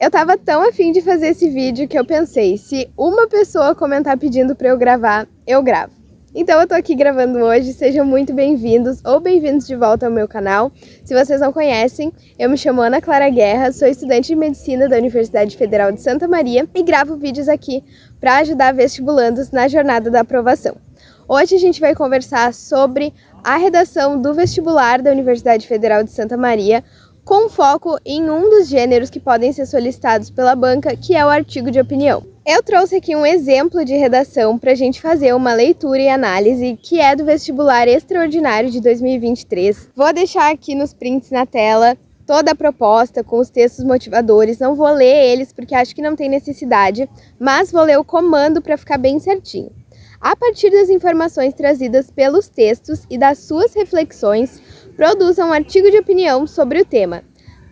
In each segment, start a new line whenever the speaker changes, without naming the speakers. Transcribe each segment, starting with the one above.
Eu tava tão afim de fazer esse vídeo que eu pensei, se uma pessoa comentar pedindo pra eu gravar, eu gravo. Então eu tô aqui gravando hoje, sejam muito bem-vindos ou bem-vindos de volta ao meu canal. Se vocês não conhecem, eu me chamo Ana Clara Guerra, sou estudante de Medicina da Universidade Federal de Santa Maria e gravo vídeos aqui para ajudar vestibulandos na jornada da aprovação. Hoje a gente vai conversar sobre a redação do vestibular da Universidade Federal de Santa Maria, com foco em um dos gêneros que podem ser solicitados pela banca, que é o artigo de opinião. Eu trouxe aqui um exemplo de redação para a gente fazer uma leitura e análise, que é do vestibular extraordinário de 2023. Vou deixar aqui nos prints na tela toda a proposta com os textos motivadores. Não vou ler eles porque acho que não tem necessidade, mas vou ler o comando para ficar bem certinho. A partir das informações trazidas pelos textos e das suas reflexões, produza um artigo de opinião sobre o tema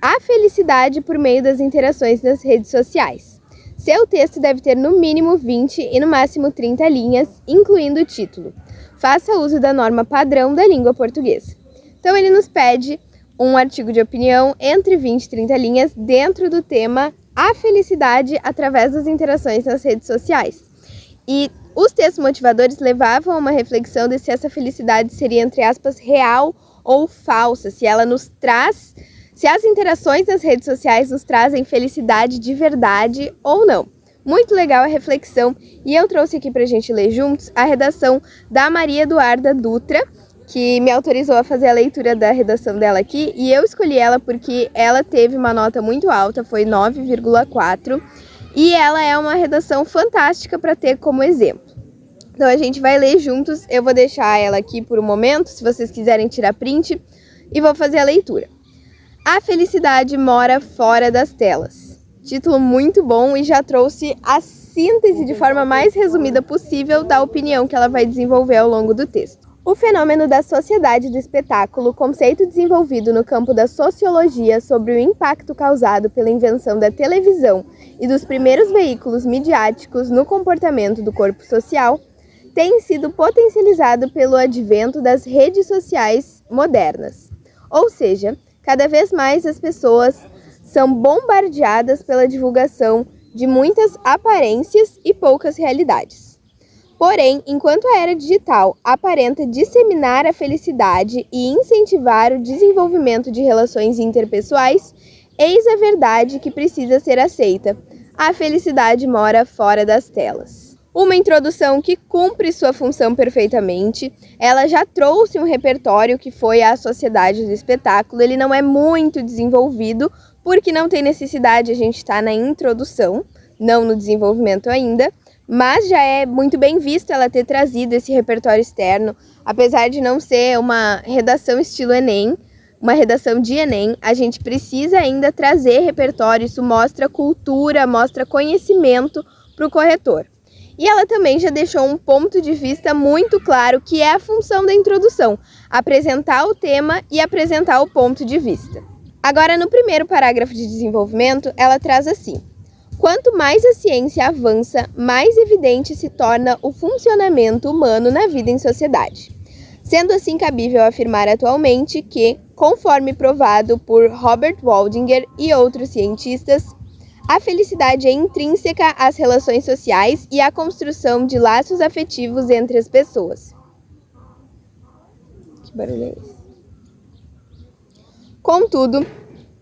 A Felicidade por meio das interações nas redes sociais. Seu texto deve ter no mínimo 20 e no máximo 30 linhas, incluindo o título. Faça uso da norma padrão da língua portuguesa. Então ele nos pede um artigo de opinião entre 20 e 30 linhas dentro do tema A Felicidade através das interações nas redes sociais. E os textos motivadores levavam a uma reflexão de se essa felicidade seria, entre aspas, real ou falsa, se ela nos traz, se as interações nas redes sociais nos trazem felicidade de verdade ou não. Muito legal a reflexão, e eu trouxe aqui pra gente ler juntos a redação da Maria Eduarda Dutra, que me autorizou a fazer a leitura da redação dela aqui, e eu escolhi ela porque ela teve uma nota muito alta, foi 9,4, e ela é uma redação fantástica para ter como exemplo. Então a gente vai ler juntos, eu vou deixar ela aqui por um momento, se vocês quiserem tirar print, e vou fazer a leitura. A felicidade mora fora das telas. Título muito bom e já trouxe a síntese de forma mais resumida possível da opinião que ela vai desenvolver ao longo do texto. O fenômeno da sociedade do espetáculo, conceito desenvolvido no campo da sociologia sobre o impacto causado pela invenção da televisão e dos primeiros veículos midiáticos no comportamento do corpo social, tem sido potencializado pelo advento das redes sociais modernas. Ou seja, cada vez mais as pessoas são bombardeadas pela divulgação de muitas aparências e poucas realidades. Porém, enquanto a era digital aparenta disseminar a felicidade e incentivar o desenvolvimento de relações interpessoais, eis a verdade que precisa ser aceita. A felicidade mora fora das telas. Uma introdução que cumpre sua função perfeitamente. Ela já trouxe um repertório que foi a sociedade do espetáculo. Ele não é muito desenvolvido, porque não tem necessidade, a gente está na introdução, não no desenvolvimento ainda. Mas já é muito bem visto ela ter trazido esse repertório externo, apesar de não ser uma redação estilo Enem, uma redação de Enem, a gente precisa ainda trazer repertório, isso mostra cultura, mostra conhecimento para o corretor. E ela também já deixou um ponto de vista muito claro, que é a função da introdução, apresentar o tema e apresentar o ponto de vista. Agora, no primeiro parágrafo de desenvolvimento, ela traz assim: quanto mais a ciência avança, mais evidente se torna o funcionamento humano na vida em sociedade. Sendo assim cabível afirmar atualmente que, conforme provado por Robert Waldinger e outros cientistas, a felicidade é intrínseca às relações sociais e à construção de laços afetivos entre as pessoas. Que barulho é esse? Contudo,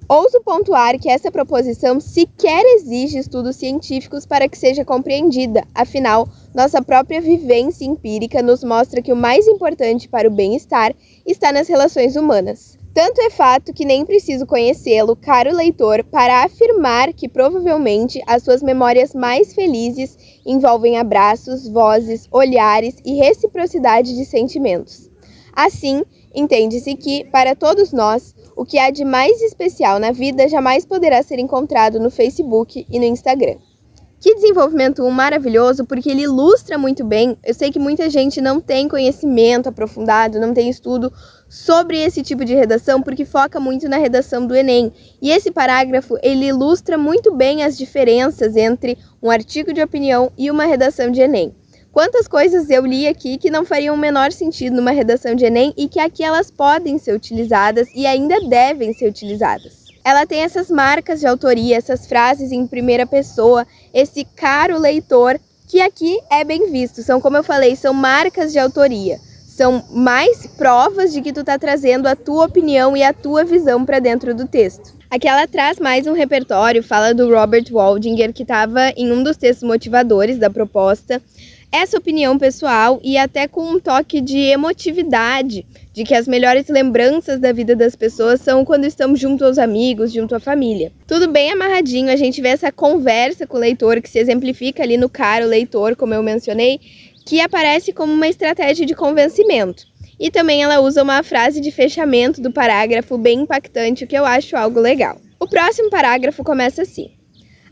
ouso pontuar que essa proposição sequer exige estudos científicos para que seja compreendida, afinal, nossa própria vivência empírica nos mostra que o mais importante para o bem-estar está nas relações humanas. Tanto é fato que nem preciso conhecê-lo, caro leitor, para afirmar que provavelmente as suas memórias mais felizes envolvem abraços, vozes, olhares e reciprocidade de sentimentos. Assim, entende-se que, para todos nós, o que há de mais especial na vida jamais poderá ser encontrado no Facebook e no Instagram. Que desenvolvimento maravilhoso, porque ele ilustra muito bem. Eu sei que muita gente não tem conhecimento aprofundado, não tem estudo sobre esse tipo de redação, porque foca muito na redação do Enem. E esse parágrafo, ele ilustra muito bem as diferenças entre um artigo de opinião e uma redação de Enem. Quantas coisas eu li aqui que não fariam o menor sentido numa redação de Enem e que aqui elas podem ser utilizadas e ainda devem ser utilizadas. Ela tem essas marcas de autoria, essas frases em primeira pessoa, esse caro leitor, que aqui é bem visto. São, como eu falei, são marcas de autoria. São mais provas de que tu tá trazendo a tua opinião e a tua visão para dentro do texto. Aqui ela traz mais um repertório, fala do Robert Waldinger, que estava em um dos textos motivadores da proposta. Essa opinião pessoal e até com um toque de emotividade, de que as melhores lembranças da vida das pessoas são quando estamos junto aos amigos, junto à família. Tudo bem amarradinho, a gente vê essa conversa com o leitor que se exemplifica ali no caro leitor, como eu mencionei, que aparece como uma estratégia de convencimento. E também ela usa uma frase de fechamento do parágrafo bem impactante, o que eu acho algo legal. O próximo parágrafo começa assim: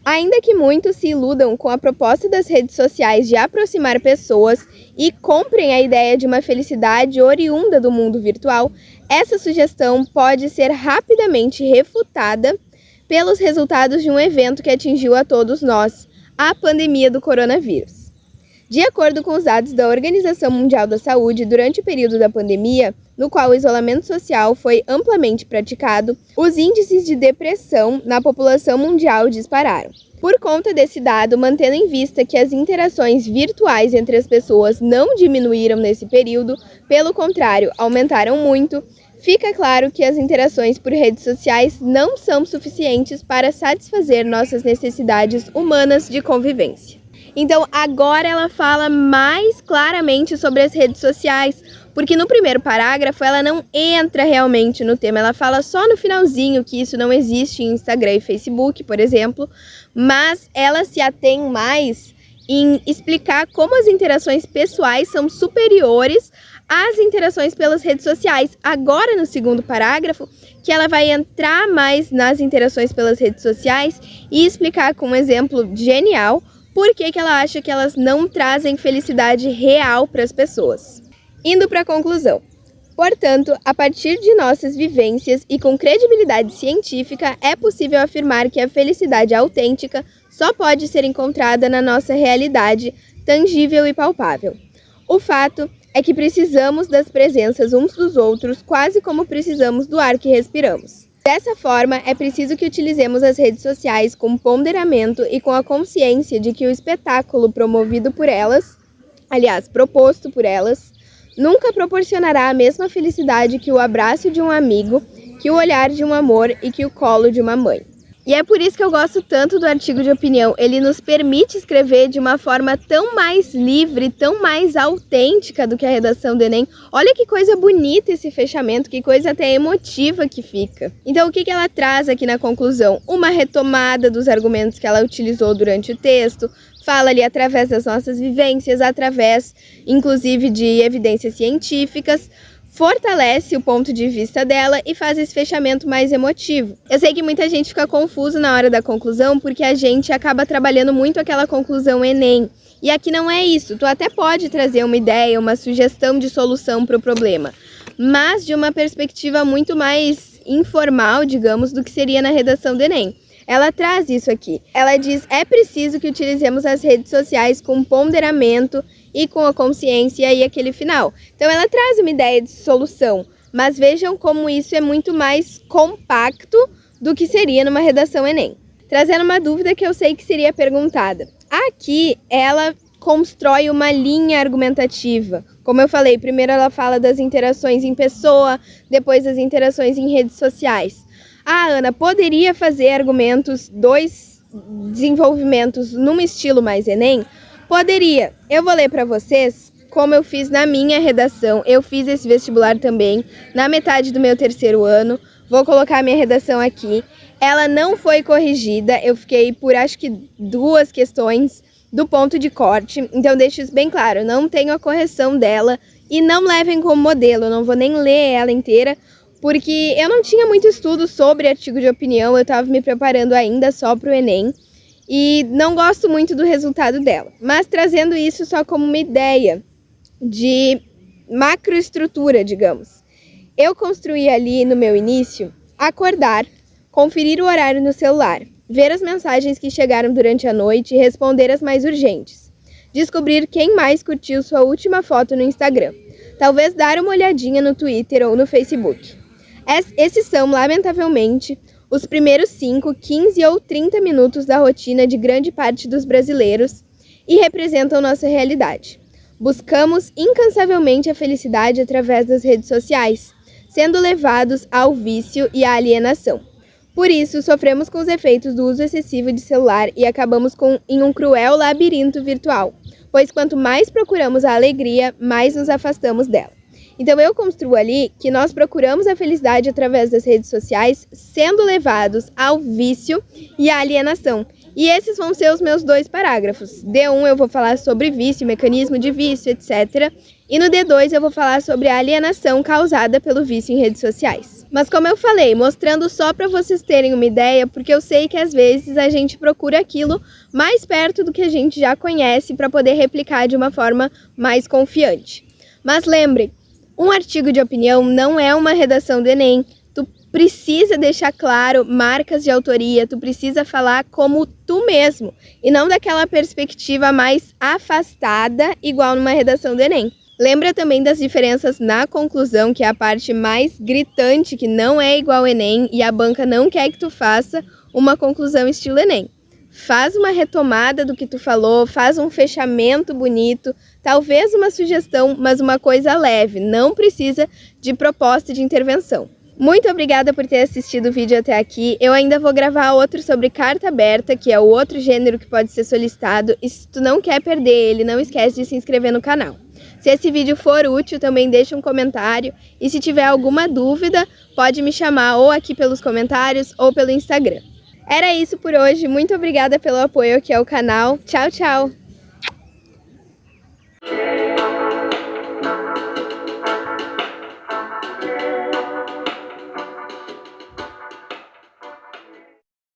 ainda que muitos se iludam com a proposta das redes sociais de aproximar pessoas e comprem a ideia de uma felicidade oriunda do mundo virtual, essa sugestão pode ser rapidamente refutada pelos resultados de um evento que atingiu a todos nós, a pandemia do coronavírus. De acordo com os dados da Organização Mundial da Saúde, durante o período da pandemia, no qual o isolamento social foi amplamente praticado, os índices de depressão na população mundial dispararam. Por conta desse dado, mantendo em vista que as interações virtuais entre as pessoas não diminuíram nesse período, pelo contrário, aumentaram muito, fica claro que as interações por redes sociais não são suficientes para satisfazer nossas necessidades humanas de convivência. Então, agora ela fala mais claramente sobre as redes sociais, porque no primeiro parágrafo ela não entra realmente no tema, ela fala só no finalzinho que isso não existe em Instagram e Facebook, por exemplo, mas ela se atém mais em explicar como as interações pessoais são superiores às interações pelas redes sociais. Agora, no segundo parágrafo, que ela vai entrar mais nas interações pelas redes sociais e explicar com um exemplo genial por que ela acha que elas não trazem felicidade real para as pessoas. Indo para a conclusão. Portanto, a partir de nossas vivências e com credibilidade científica, é possível afirmar que a felicidade autêntica só pode ser encontrada na nossa realidade, tangível e palpável. O fato é que precisamos das presenças uns dos outros, quase como precisamos do ar que respiramos. Dessa forma, é preciso que utilizemos as redes sociais com ponderamento e com a consciência de que o espetáculo promovido por elas, aliás, proposto por elas, nunca proporcionará a mesma felicidade que o abraço de um amigo, que o olhar de um amor e que o colo de uma mãe. E é por isso que eu gosto tanto do artigo de opinião. Ele nos permite escrever de uma forma tão mais livre, tão mais autêntica do que a redação do Enem. Olha que coisa bonita esse fechamento, que coisa até emotiva que fica. Então, o que ela traz aqui na conclusão? Uma retomada dos argumentos que ela utilizou durante o texto, fala ali através das nossas vivências, através, inclusive, de evidências científicas, fortalece o ponto de vista dela e faz esse fechamento mais emotivo. Eu sei que muita gente fica confuso na hora da conclusão porque a gente acaba trabalhando muito aquela conclusão Enem. E aqui não é isso. Tu até pode trazer uma ideia, uma sugestão de solução para o problema, mas de uma perspectiva muito mais informal, digamos, do que seria na redação do Enem. Ela traz isso aqui. Ela diz: é preciso que utilizemos as redes sociais com ponderamento e com a consciência, e aí aquele final. Então ela traz uma ideia de solução, mas vejam como isso é muito mais compacto do que seria numa redação Enem. Trazendo uma dúvida que eu sei que seria perguntada. Aqui ela constrói uma linha argumentativa. Como eu falei, primeiro ela fala das interações em pessoa, depois das interações em redes sociais. Ah, Ana, poderia fazer argumentos, dois desenvolvimentos num estilo mais Enem? Poderia. Eu vou ler para vocês como eu fiz na minha redação. Eu fiz esse vestibular também na metade do meu terceiro ano. Vou colocar a minha redação aqui. Ela não foi corrigida. Eu fiquei por acho que 2 questões do ponto de corte. Então deixo isso bem claro. Não tenho a correção dela e não levem como modelo. Eu não vou nem ler ela inteira, porque eu não tinha muito estudo sobre artigo de opinião. Eu estava me preparando ainda só para o Enem. E não gosto muito do resultado dela, mas trazendo isso só como uma ideia de macroestrutura, digamos. Eu construí ali no meu início, acordar, conferir o horário no celular, ver as mensagens que chegaram durante a noite e responder as mais urgentes. Descobrir quem mais curtiu sua última foto no Instagram. Talvez dar uma olhadinha no Twitter ou no Facebook. Esses são, lamentavelmente, os primeiros 5, 15 ou 30 minutos da rotina de grande parte dos brasileiros e representam nossa realidade. Buscamos incansavelmente a felicidade através das redes sociais, sendo levados ao vício e à alienação. Por isso, sofremos com os efeitos do uso excessivo de celular e acabamos em um cruel labirinto virtual, pois quanto mais procuramos a alegria, mais nos afastamos dela. Então eu construo ali que nós procuramos a felicidade através das redes sociais, sendo levados ao vício e à alienação. E esses vão ser os meus 2 parágrafos. D1 eu vou falar sobre vício, mecanismo de vício, etc. E no D2 eu vou falar sobre a alienação causada pelo vício em redes sociais. Mas como eu falei, mostrando só para vocês terem uma ideia, porque eu sei que às vezes a gente procura aquilo mais perto do que a gente já conhece para poder replicar de uma forma mais confiante. Mas lembre, um artigo de opinião não é uma redação do Enem. Tu precisa deixar claro marcas de autoria, tu precisa falar como tu mesmo e não daquela perspectiva mais afastada, igual numa redação do Enem. Lembra também das diferenças na conclusão, que é a parte mais gritante, que não é igual ao Enem e a banca não quer que tu faça uma conclusão estilo Enem. Faz uma retomada do que tu falou, faz um fechamento bonito, talvez uma sugestão, mas uma coisa leve, não precisa de proposta de intervenção. Muito obrigada por ter assistido o vídeo até aqui. Eu ainda vou gravar outro sobre carta aberta, que é o outro gênero que pode ser solicitado, e se tu não quer perder ele, não esquece de se inscrever no canal. Se esse vídeo for útil, também deixa um comentário, e se tiver alguma dúvida, pode me chamar ou aqui pelos comentários ou pelo Instagram. Era isso por hoje, muito obrigada pelo apoio aqui ao canal. Tchau, tchau!